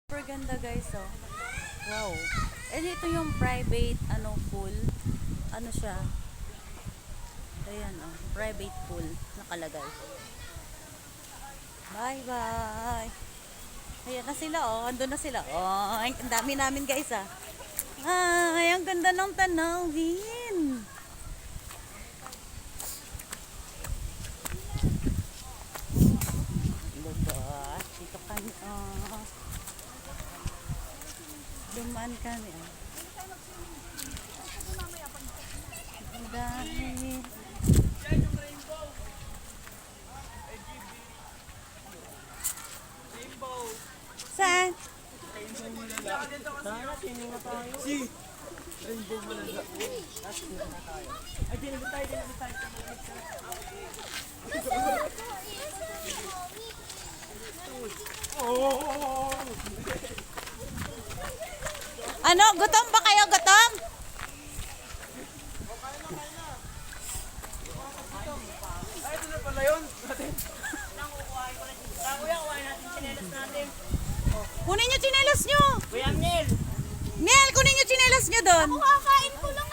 Super ganda guys, oh. Wow. And ito yung private pool. Ano siya? Ayan, oh. Private pool nakalagay. Bye bye. Ayan na sila, oh. Andun na sila. Oh, ang dami namin guys, ah. Ay, ang ganda ng tanawin. Diba? Dito kami, oh. Dumaan kami, oh. Ang dami. Saan? Si Rainbow Malaga. Ay, dinabit tayo. Ano? Gutom ba kayo? Gutom? Ay, ito na pala yun. Kuya, kuhain natin chinelas natin. Kunin nyo chinelas nyo. Kuya Amnel. Nel, kunin nyo chinelas nyo doon. Kakain ko lang